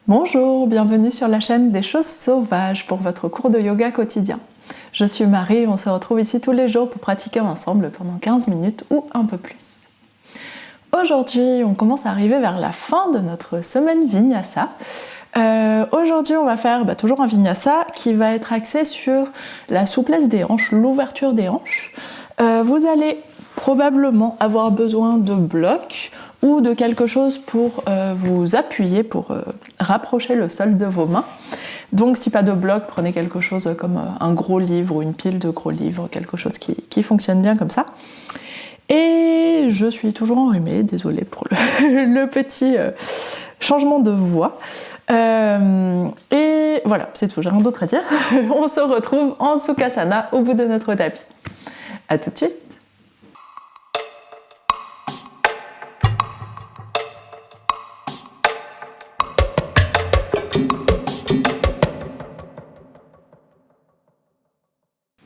Bonjour, bienvenue sur la chaîne des choses sauvages pour votre cours de yoga quotidien. Je suis Marie et on se retrouve ici tous les jours pour pratiquer ensemble pendant 15 minutes ou un peu plus. Aujourd'hui, on commence à arriver vers la fin de notre semaine Vinyasa. Aujourd'hui, on va faire toujours un Vinyasa qui va être axé sur la souplesse des hanches, l'ouverture des hanches. Vous allez probablement avoir besoin de blocs ou de quelque chose pour vous appuyer, pour rapprocher le sol de vos mains. Donc si pas de bloc, prenez quelque chose comme un gros livre ou une pile de gros livres, quelque chose qui fonctionne bien comme ça. Et je suis toujours enrhumée, désolée pour le petit changement de voix. Et voilà, c'est tout, j'ai rien d'autre à dire. On se retrouve en Sukhasana au bout de notre tapis. À tout de suite.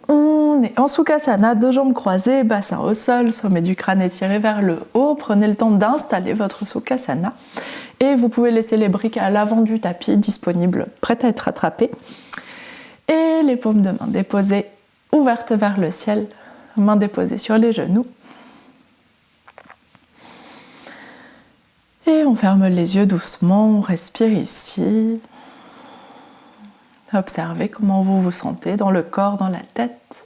On est en Sukhasana, deux jambes croisées, bassin au sol, sommet du crâne étiré vers le haut. Prenez le temps d'installer votre Sukhasana. Et vous pouvez laisser les briques à l'avant du tapis, disponibles, prêtes à être attrapées. Et les paumes de main déposées, ouvertes vers le ciel, mains déposées sur les genoux. Et on ferme les yeux doucement, on respire ici. Observez comment vous vous sentez dans le corps, dans la tête.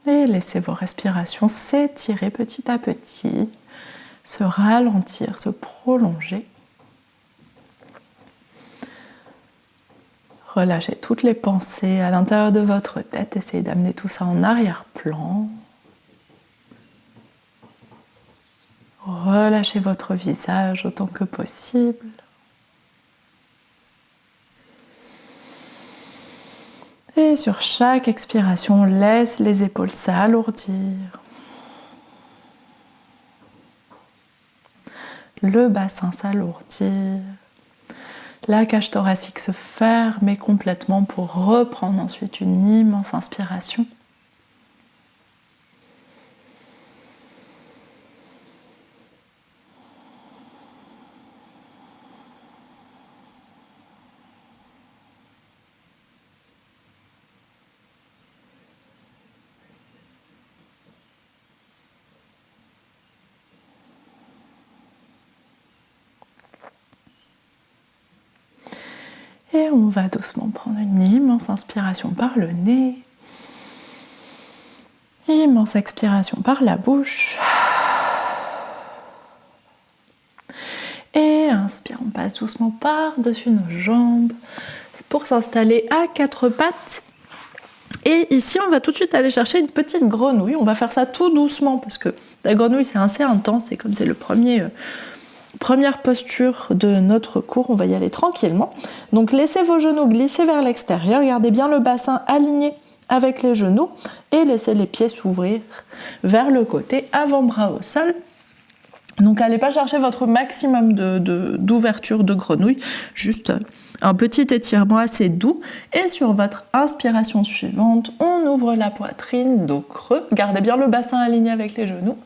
Et laissez vos respirations s'étirer petit à petit, se ralentir, se prolonger. Relâchez toutes les pensées à l'intérieur de votre tête, essayez d'amener tout ça en arrière-plan. Relâchez votre visage autant que possible. Et sur chaque expiration, on laisse les épaules s'alourdir. Le bassin s'alourdir. La cage thoracique se ferme complètement pour reprendre ensuite une immense inspiration. Et on va doucement prendre une immense inspiration par le nez. Immense expiration par la bouche. Et inspire, on passe doucement par-dessus nos jambes pour s'installer à quatre pattes. Et ici, on va tout de suite aller chercher une petite grenouille. On va faire ça tout doucement parce que la grenouille, c'est assez intense et comme c'est le première posture de notre cours, on va y aller tranquillement. Donc laissez vos genoux glisser vers l'extérieur, gardez bien le bassin aligné avec les genoux et laissez les pieds s'ouvrir vers le côté, avant-bras au sol. Donc n'allez pas chercher votre maximum d'ouverture de grenouille, juste un petit étirement assez doux. Et sur votre inspiration suivante, on ouvre la poitrine, dos creux, gardez bien le bassin aligné avec les genoux.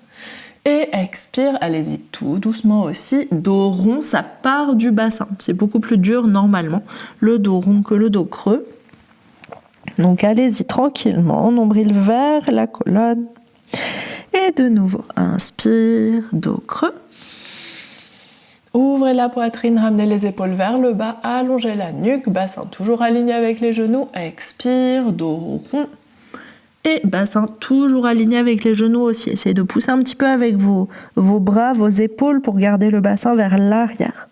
Et expire, allez-y tout doucement aussi, dos rond, ça part du bassin. C'est beaucoup plus dur normalement, le dos rond que le dos creux. Donc allez-y tranquillement, nombril vers la colonne. Et de nouveau, inspire, dos creux. Ouvrez la poitrine, ramenez les épaules vers le bas, allongez la nuque, bassin toujours aligné avec les genoux. Expire, dos rond. Et bassin toujours aligné avec les genoux aussi. Essayez de pousser un petit peu avec vos bras, vos épaules pour garder le bassin vers l'arrière.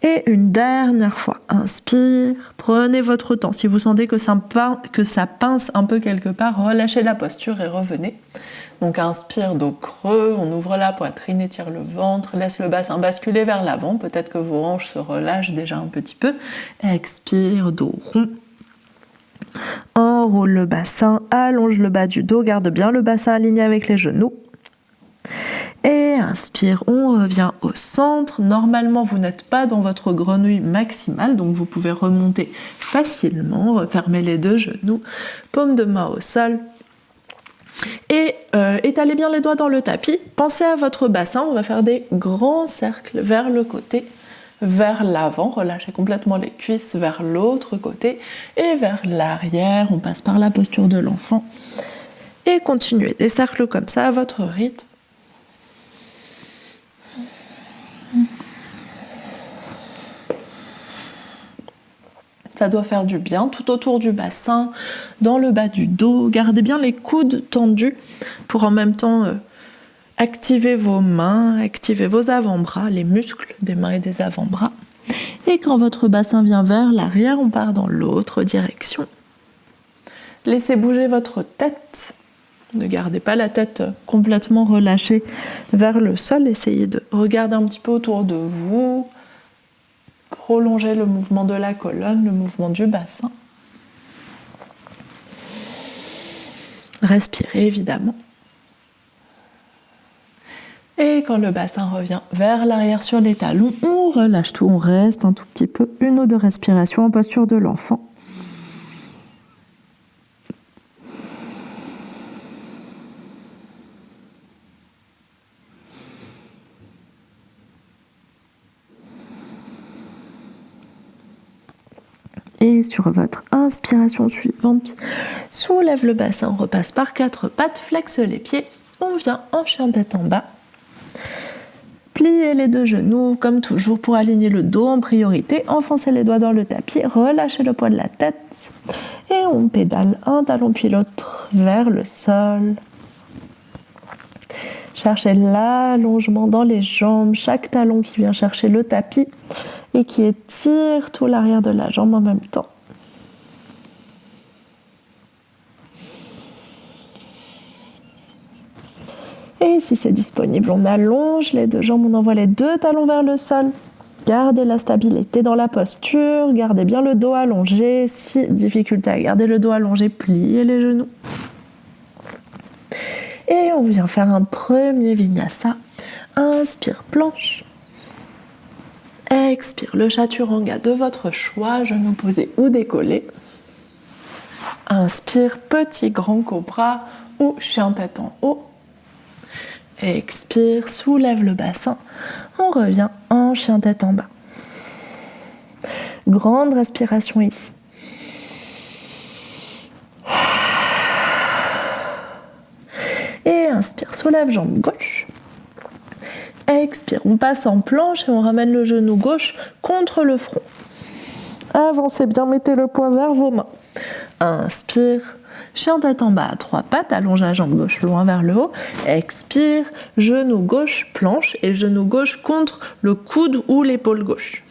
Et une dernière fois, inspire, prenez votre temps. Si vous sentez que ça pince un peu quelque part, relâchez la posture et revenez. Donc inspire, dos creux, on ouvre la poitrine, étire le ventre, laisse le bassin basculer vers l'avant. Peut-être que vos hanches se relâchent déjà un petit peu. Expire, dos rond. Enroule le bassin, allonge le bas du dos, garde bien le bassin aligné avec les genoux. Et inspire, on revient au centre. Normalement, vous n'êtes pas dans votre grenouille maximale, donc vous pouvez remonter facilement, refermer les deux genoux, paume de main au sol. Et étalez bien les doigts dans le tapis. Pensez à votre bassin, on va faire des grands cercles vers le côté, vers l'avant. Relâchez complètement les cuisses vers l'autre côté et vers l'arrière. On passe par la posture de l'enfant. Et continuez des cercles comme ça à votre rythme. Ça doit faire du bien tout autour du bassin, dans le bas du dos. Gardez bien les coudes tendus pour en même temps activer vos mains, activer vos avant-bras, les muscles des mains et des avant-bras. Et quand votre bassin vient vers l'arrière, on part dans l'autre direction. Laissez bouger votre tête. Ne gardez pas la tête complètement relâchée vers le sol. Essayez de regarder un petit peu autour de vous. Prolongez le mouvement de la colonne, le mouvement du bassin. Respirez évidemment. Et quand le bassin revient vers l'arrière sur les talons, on relâche tout, on reste un tout petit peu, 1 ou 2 respirations en posture de l'enfant. Et sur votre inspiration suivante, soulève le bassin, on repasse par 4 pattes, flexe les pieds, on vient en chien tête en bas. Pliez les 2 genoux, comme toujours, pour aligner le dos en priorité. Enfoncez les doigts dans le tapis, relâchez le poids de la tête. Et on pédale un talon puis l'autre vers le sol. Cherchez l'allongement dans les jambes, chaque talon qui vient chercher le tapis et qui étire tout l'arrière de la jambe en même temps. Et si c'est disponible, on allonge les 2 jambes, on envoie les 2 talons vers le sol. Gardez la stabilité dans la posture, gardez bien le dos allongé. Si difficulté à garder le dos allongé, pliez les genoux. Et on vient faire un premier vinyasa. Inspire, planche. Expire, le chaturanga de votre choix, genoux posés ou décollés. Inspire, petit grand cobra ou chien tête en haut. Expire, soulève le bassin. On revient en chien tête en bas. Grande respiration ici. Et inspire, soulève jambe gauche. Expire, on passe en planche et on ramène le genou gauche contre le front. Avancez bien, mettez le poids vers vos mains. Inspire, chien tête en bas à 3 pattes, allonge la jambe gauche loin vers le haut. Expire, genou gauche, planche et genou gauche contre le coude ou l'épaule gauche.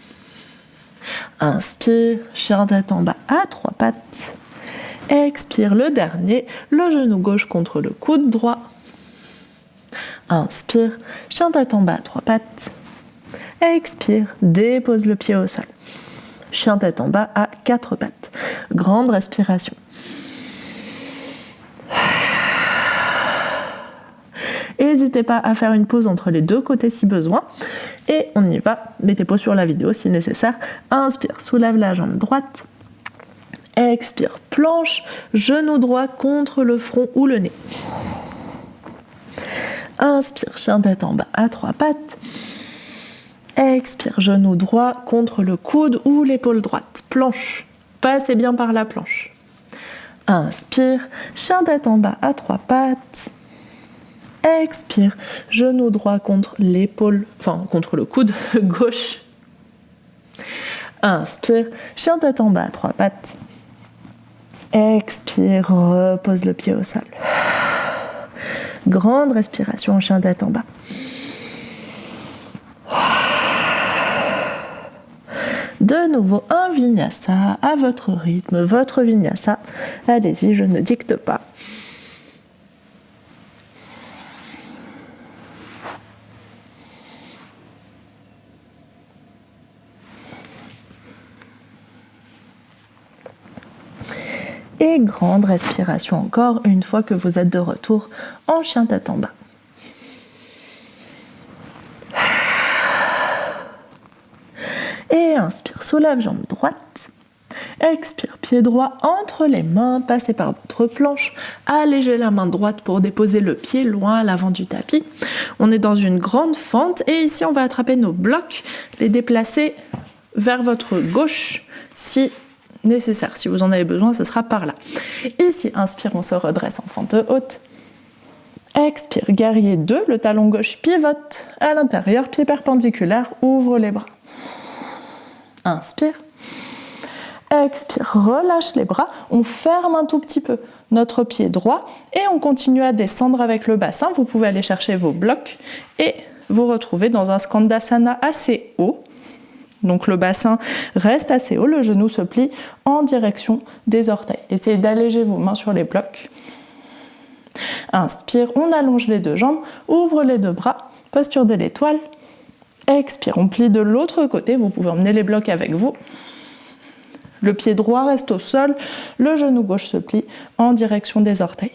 Inspire, chien tête en bas à 3 pattes. Expire, le dernier, le genou gauche contre le coude droit. Inspire, chien tête en bas à 3 pattes. Expire, dépose le pied au sol. Chien tête en bas à 4 pattes. Grande respiration. N'hésitez pas à faire une pause entre les 2 côtés si besoin. Et on y va. Mettez pause sur la vidéo si nécessaire. Inspire, soulève la jambe droite. Expire, planche, genou droit contre le front ou le nez. Inspire, chien tête en bas à 3 pattes. Expire, genou droit contre le coude ou l'épaule droite. Planche, passez bien par la planche. Inspire, chien tête en bas à 3 pattes. Expire, genou droit contre l'épaule, contre le coude gauche. Inspire, chien tête en bas à 3 pattes. Expire, repose le pied au sol. Grande respiration en chien tête en bas. De nouveau, un vinyasa à votre rythme, votre vinyasa. Allez-y, je ne dicte pas. Et grande respiration encore une fois que vous êtes de retour en chien tête en bas. Et inspire, soulève jambe droite. Expire, pied droit entre les mains, passez par votre planche. Allégez la main droite pour déposer le pied loin à l'avant du tapis. On est dans une grande fente et ici on va attraper nos blocs, les déplacer vers votre gauche si nécessaire. Si vous en avez besoin, ce sera par là. Ici, inspire, on se redresse en fente haute. Expire, guerrier 2, le talon gauche pivote à l'intérieur, pied perpendiculaire, ouvre les bras. Inspire. Expire, relâche les bras, on ferme un tout petit peu notre pied droit et on continue à descendre avec le bassin. Vous pouvez aller chercher vos blocs et vous retrouver dans un Skandasana assez haut. Donc le bassin reste assez haut, le genou se plie en direction des orteils. Essayez d'alléger vos mains sur les blocs. Inspire, on allonge les deux jambes, ouvre les deux bras, posture de l'étoile. Expire, on plie de l'autre côté, vous pouvez emmener les blocs avec vous. Le pied droit reste au sol, le genou gauche se plie en direction des orteils.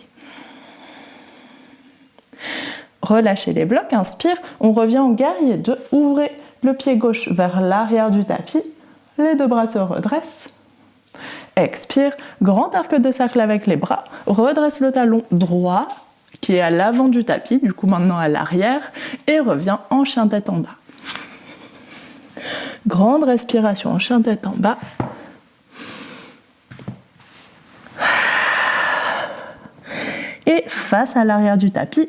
Relâchez les blocs, inspire, on revient en guerrier 2, ouvrez le pied gauche vers l'arrière du tapis, les deux bras se redressent. Expire, grand arc de cercle avec les bras, redresse le talon droit qui est à l'avant du tapis, du coup maintenant à l'arrière, et revient en chien tête en bas. Grande respiration en chien tête en bas. Et face à l'arrière du tapis,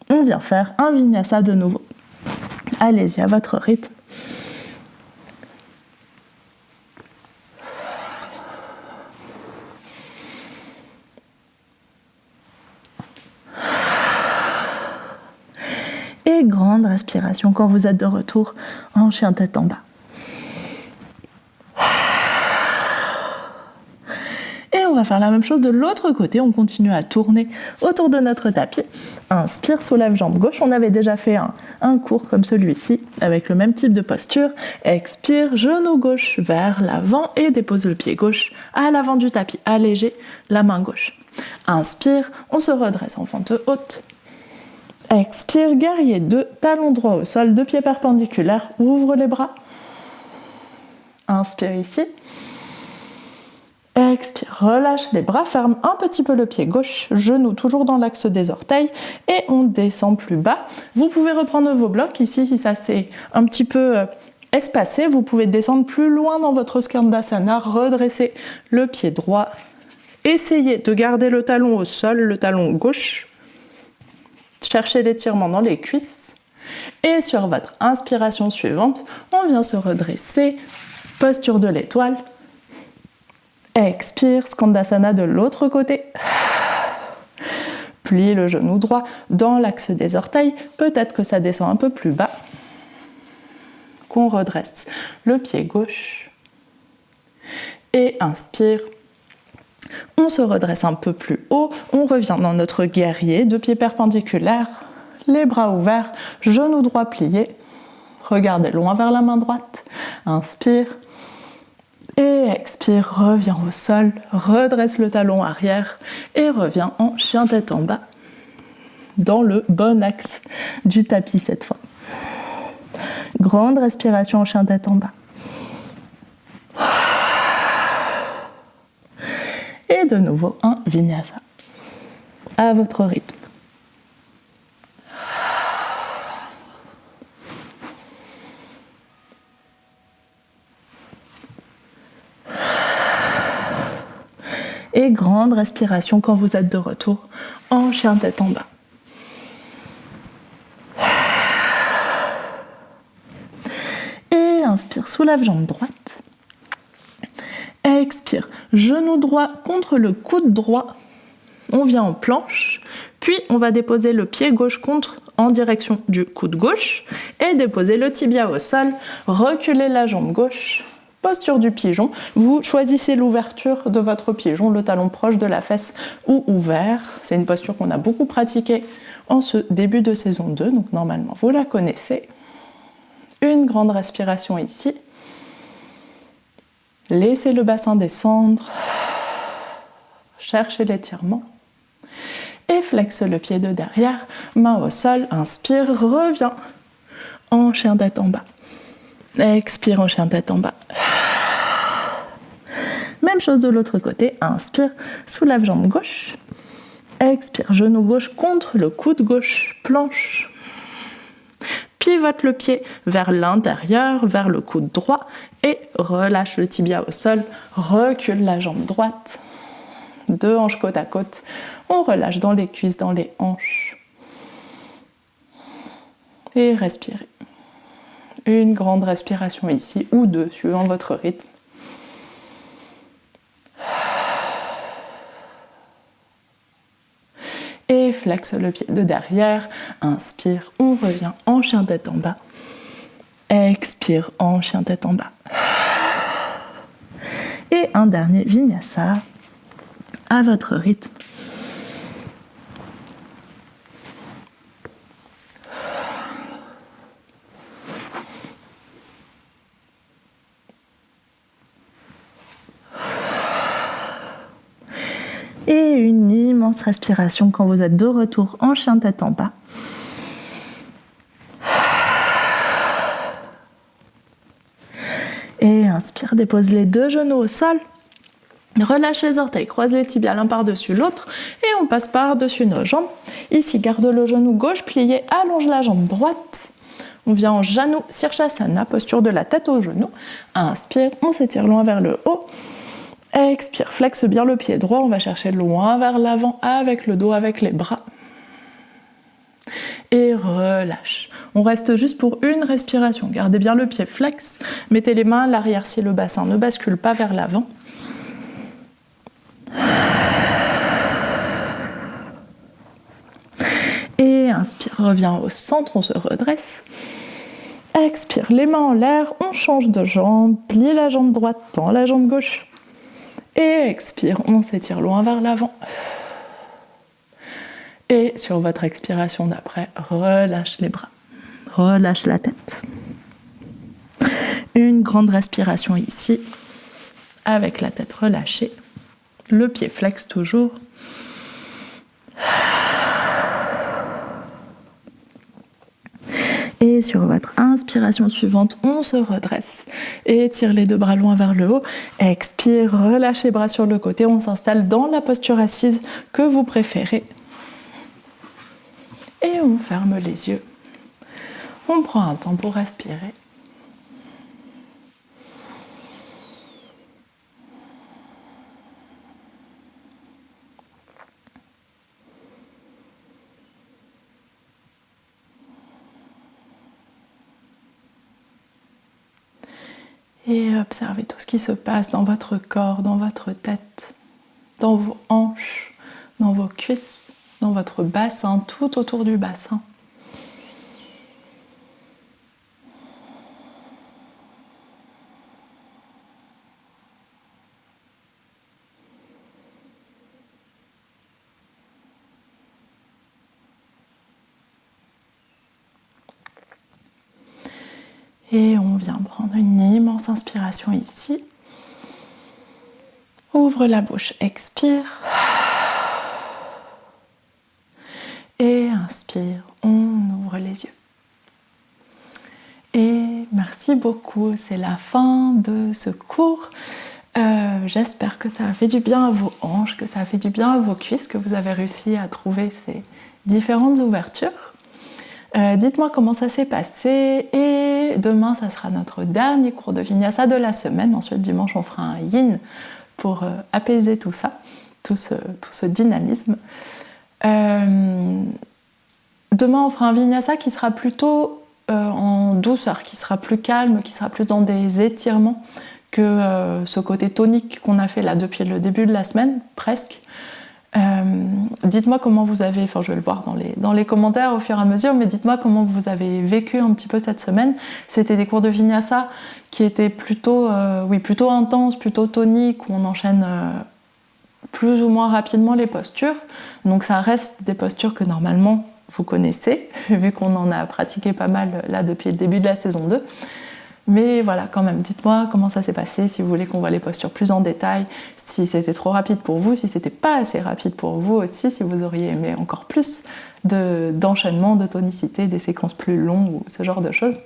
on vient faire un vinyasa de nouveau. Allez-y à votre rythme. Et grande respiration quand vous êtes de retour en chien tête en bas. Et on va faire la même chose de l'autre côté, on continue à tourner autour de notre tapis. Inspire, soulève jambe gauche, on avait déjà fait un cours comme celui-ci avec le même type de posture. Expire, genou gauche vers l'avant et dépose le pied gauche à l'avant du tapis, allégez la main gauche. Inspire, on se redresse en fente haute. Expire, guerrier 2, talon droit au sol, deux pieds perpendiculaires, ouvre les bras. Inspire ici. Expire, relâche les bras, ferme un petit peu le pied gauche, genou toujours dans l'axe des orteils et on descend plus bas. Vous pouvez reprendre vos blocs ici si ça s'est un petit peu espacé. Vous pouvez descendre plus loin dans votre Skandasana, redresser le pied droit. Essayez de garder le talon au sol, le talon gauche. Cherchez l'étirement dans les cuisses. Et sur votre inspiration suivante, on vient se redresser, posture de l'étoile. Expire, Skandasana de l'autre côté. Pliez le genou droit dans l'axe des orteils. Peut-être que ça descend un peu plus bas. Qu'on redresse le pied gauche. Et inspire. On se redresse un peu plus haut. On revient dans notre guerrier, deux pieds perpendiculaires. Les bras ouverts, genou droit plié. Regardez loin vers la main droite. Inspire. Et expire, reviens au sol, redresse le talon arrière et reviens en chien tête en bas, dans le bon axe du tapis cette fois. Grande respiration en chien tête en bas. Et de nouveau un vinyasa, à votre rythme. Et grande respiration quand vous êtes de retour en chien tête en bas. Et inspire, soulève jambe droite. Expire, genou droit contre le coude droit. On vient en planche, puis on va déposer le pied gauche en direction du coude gauche et déposer le tibia au sol, reculer la jambe gauche. Posture du pigeon, vous choisissez l'ouverture de votre pigeon, le talon proche de la fesse ou ouvert. C'est une posture qu'on a beaucoup pratiquée en ce début de saison 2, donc normalement vous la connaissez. Une grande respiration ici. Laissez le bassin descendre. Cherchez l'étirement. Et flexe le pied de derrière, main au sol, inspire, reviens en chien tête en bas. Expire en chien tête en bas. Même chose de l'autre côté. Inspire, soulève jambe gauche. Expire, genou gauche contre le coude gauche, planche. Pivote le pied vers l'intérieur, vers le coude droit et relâche le tibia au sol. Recule la jambe droite. 2 hanches côte à côte. On relâche dans les cuisses, dans les hanches. Et respirez. Une grande respiration ici ou 2, suivant votre rythme. Et flexe le pied de derrière. Inspire, on revient en chien tête en bas. Expire en chien tête en bas. Et un dernier vinyasa à votre rythme. Et une immense respiration quand vous êtes de retour en chien tête en bas. Et inspire, dépose les 2 genoux au sol. Relâche les orteils, croise les tibias l'un par-dessus l'autre et on passe par-dessus nos jambes. Ici, garde le genou gauche plié, allonge la jambe droite. On vient en Janu Sirsasana, posture de la tête au genou. Inspire, on s'étire loin vers le haut. Expire, flexe bien le pied droit, on va chercher loin vers l'avant avec le dos, avec les bras. Et relâche. On reste juste pour une respiration. Gardez bien le pied flex. Mettez les mains à l'arrière si le bassin ne bascule pas vers l'avant. Et inspire, reviens au centre, on se redresse. Expire, les mains en l'air, on change de jambe, plie la jambe droite, tend la jambe gauche. Et expire, on s'étire loin vers l'avant. Et sur votre expiration d'après, relâche les bras, relâche la tête. Une grande respiration ici, avec la tête relâchée. Le pied flex toujours. Et sur votre inspiration suivante, on se redresse et tire les 2 bras loin vers le haut. Expire, relâche les bras sur le côté. On s'installe dans la posture assise que vous préférez. Et on ferme les yeux. On prend un temps pour respirer. Et observez tout ce qui se passe dans votre corps, dans votre tête, dans vos hanches, dans vos cuisses, dans votre bassin, tout autour du bassin. Et on vient prendre une immense inspiration ici. Ouvre la bouche, expire. Et inspire, on ouvre les yeux. Et merci beaucoup, c'est la fin de ce cours. J'espère que ça a fait du bien à vos hanches, que ça a fait du bien à vos cuisses, que vous avez réussi à trouver ces différentes ouvertures. Dites-moi comment ça s'est passé et demain ça sera notre dernier cours de Vinyasa de la semaine. Ensuite dimanche on fera un yin pour apaiser tout ça, tout ce dynamisme. Demain on fera un Vinyasa qui sera plutôt en douceur, qui sera plus calme, qui sera plus dans des étirements que ce côté tonique qu'on a fait là depuis le début de la semaine, presque. Dites-moi comment vous avez, enfin je vais le voir dans les commentaires au fur et à mesure, mais dites-moi comment vous avez vécu un petit peu cette semaine. C'était des cours de Vinyasa qui étaient plutôt intenses, plutôt toniques, où on enchaîne plus ou moins rapidement les postures. Donc ça reste des postures que normalement vous connaissez, vu qu'on en a pratiqué pas mal là depuis le début de la saison 2. Mais voilà, quand même, dites-moi comment ça s'est passé, si vous voulez qu'on voit les postures plus en détail, si c'était trop rapide pour vous, si c'était pas assez rapide pour vous aussi, si vous auriez aimé encore plus d'enchaînement, de tonicité, des séquences plus longues ou ce genre de choses.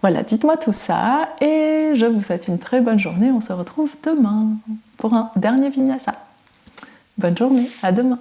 Voilà, dites-moi tout ça et je vous souhaite une très bonne journée. On se retrouve demain pour un dernier vinyasa. Bonne journée, à demain.